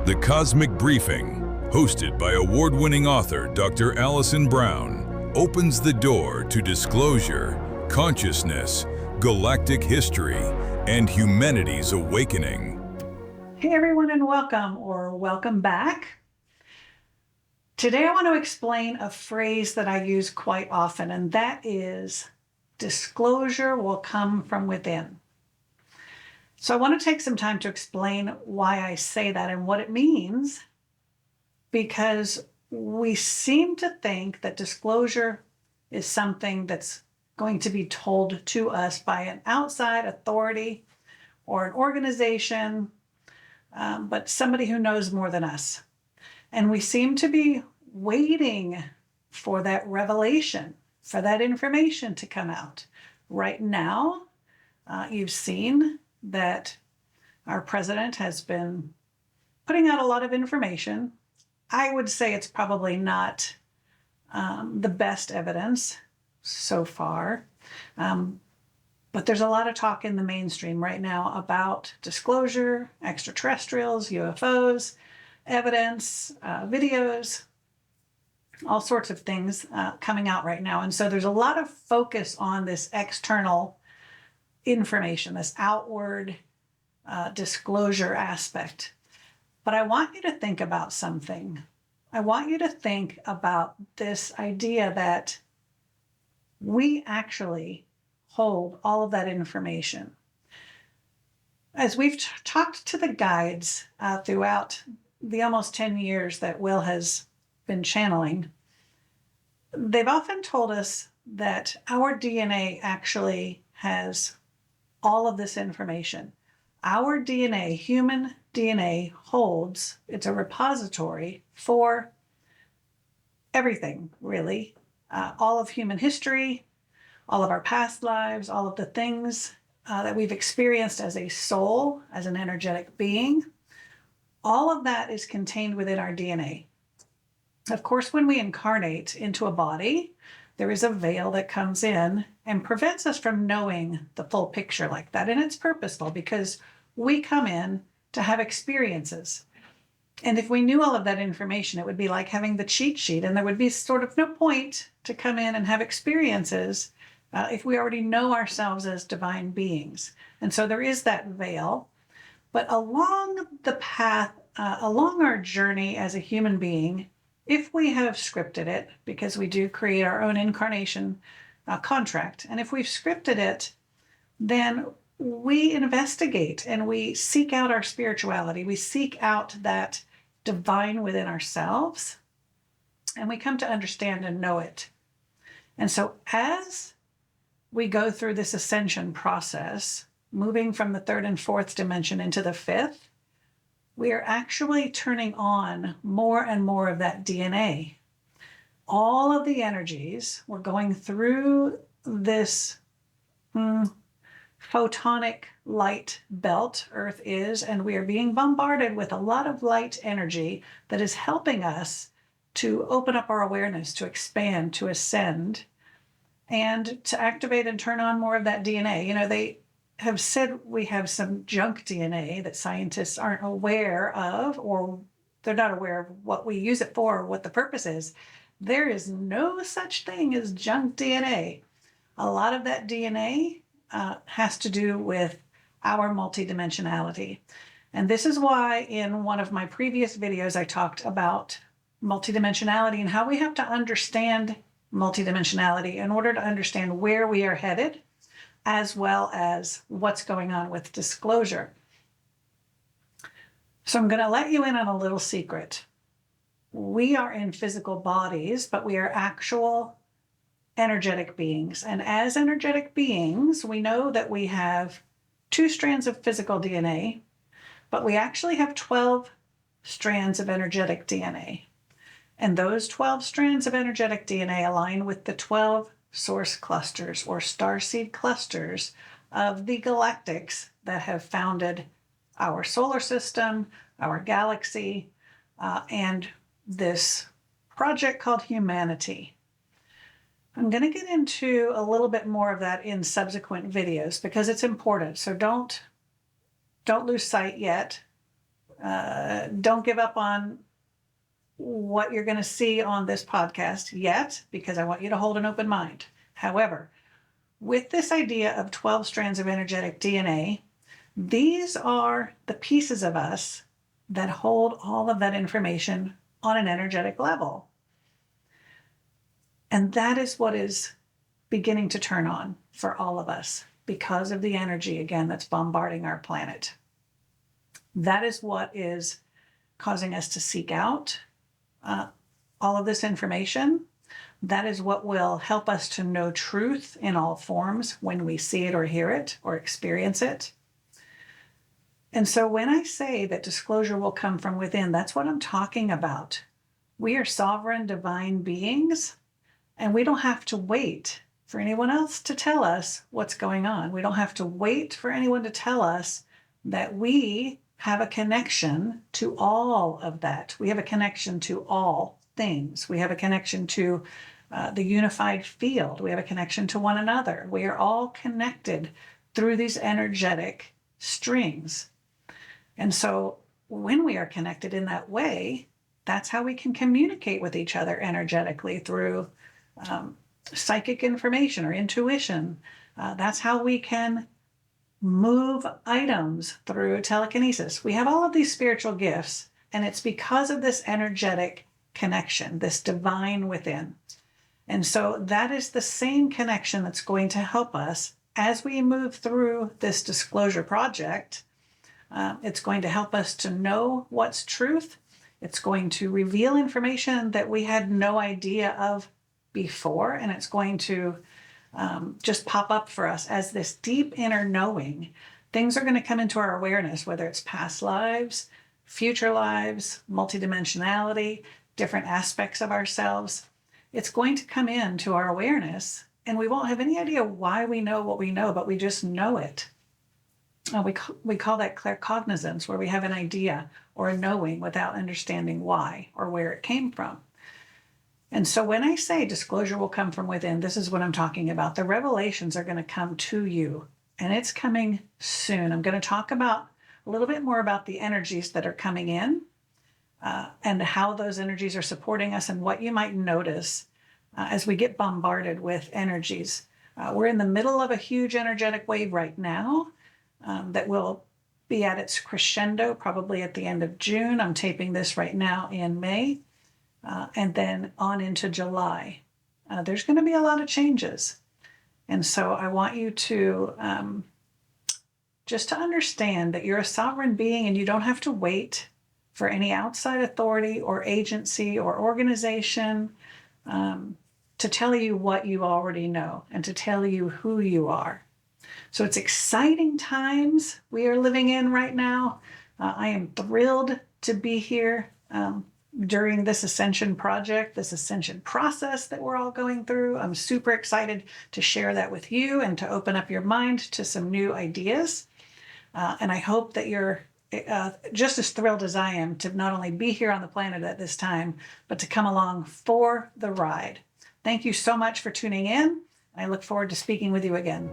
The Cosmic Briefing, hosted by award-winning author Dr. Allison Brown, opens the door to disclosure, consciousness, galactic history, and humanity's awakening. Hey everyone, and welcome back. Today I want to explain a phrase that I use quite often, and that is disclosure will come from within. So I want to take some time to explain why I say that and what it means, because we seem to think that disclosure is something that's going to be told to us by an outside authority or an organization, but somebody who knows more than us. And we seem to be waiting for that revelation, for that information to come out. Right now, you've seen that our president has been putting out a lot of information. I would say it's probably not the best evidence so far. But there's a lot of talk in the mainstream right now about disclosure, extraterrestrials, UFOs, evidence, videos, all sorts of things coming out right now. And so there's a lot of focus on this external information, this outward disclosure aspect. But I want you to think about something. I want you to think about this idea that we actually hold all of that information. As we've talked to the guides throughout the almost 10 years that Will has been channeling, they've often told us that our DNA actually has all of this information. Our DNA, human DNA, holds, it's a repository for everything, really. All of human history, all of our past lives, all of the things that we've experienced as a soul, as an energetic being, all of that is contained within our DNA. Of course, when we incarnate into a body, there is a veil that comes in and prevents us from knowing the full picture like that. And it's purposeful because we come in to have experiences. And if we knew all of that information, it would be like having the cheat sheet, and there would be sort of no point to come in and have experiences if we already know ourselves as divine beings. And so there is that veil. But along the path, along our journey as a human being, if we have scripted it, because we do create our own incarnation contract, and if we've scripted it, then we investigate and we seek out our spirituality. We seek out that divine within ourselves, and we come to understand and know it. And so as we go through this ascension process, moving from the third and fourth dimension into the fifth, we are actually turning on more and more of that DNA. All of the energies, we're going through this photonic light belt, Earth is, and we are being bombarded with a lot of light energy that is helping us to open up our awareness, to expand, to ascend, and to activate and turn on more of that DNA. You know, they have said we have some junk DNA that scientists aren't aware of, or they're not aware of what we use it for or what the purpose is. There is no such thing as junk DNA. A lot of that DNA has to do with our multidimensionality. And this is why in one of my previous videos, I talked about multidimensionality and how we have to understand multidimensionality in order to understand where we are headed, as well as what's going on with disclosure. So I'm going to let you in on a little secret. We are in physical bodies, but we are actual energetic beings. And as energetic beings, we know that we have 2 strands of physical DNA, but we actually have 12 strands of energetic DNA. And those 12 strands of energetic DNA align with the 12 source clusters or starseed clusters of the galactics that have founded our solar system, our galaxy, and this project called humanity. I'm going to get into a little bit more of that in subsequent videos because it's important. So don't lose sight yet. don't give up on what you're going to see on this podcast yet, because I want you to hold an open mind. However, with this idea of 12 strands of energetic DNA, these are the pieces of us that hold all of that information on an energetic level. And that is what is beginning to turn on for all of us because of the energy, again, that's bombarding our planet. That is what is causing us to seek out all of this information. That is what will help us to know truth in all forms when we see it or hear it or experience it. And so when I say that disclosure will come from within, that's what I'm talking about. We are sovereign divine beings, and we don't have to wait for anyone else to tell us what's going on. We don't have to wait for anyone to tell us that we have a connection to all of that. We have a connection to all things. We have a connection to the unified field. We have a connection to one another. We are all connected through these energetic strings. And so when we are connected in that way, that's how we can communicate with each other energetically through psychic information or intuition. That's how we can move items through telekinesis. We have all of these spiritual gifts, and it's because of this energetic connection, this divine within. And so that is the same connection that's going to help us as we move through this disclosure project. It's going to help us to know what's truth. It's going to reveal information that we had no idea of before, and it's going to just pop up for us as this deep inner knowing. Things are going to come into our awareness, whether it's past lives, future lives, multidimensionality, different aspects of ourselves. It's going to come into our awareness, and we won't have any idea why we know what we know, but we just know it. We call that claircognizance, where we have an idea or a knowing without understanding why or where it came from. And so when I say disclosure will come from within, this is what I'm talking about. The revelations are going to come to you, and it's coming soon. I'm going to talk about a little bit more about the energies that are coming in and how those energies are supporting us and what you might notice as we get bombarded with energies. We're in the middle of a huge energetic wave right now that will be at its crescendo probably at the end of June. I'm taping this right now in May. And then on into July. There's going to be a lot of changes. And so I want you to just to understand that you're a sovereign being, and you don't have to wait for any outside authority or agency or organization to tell you what you already know and to tell you who you are. So it's exciting times we are living in right now. I am thrilled to be here during this ascension project, this ascension process that we're all going through. I'm super excited to share that with you and to open up your mind to some new ideas. And I hope that you're just as thrilled as I am to not only be here on the planet at this time, but to come along for the ride. Thank you so much for tuning in. I look forward to speaking with you again.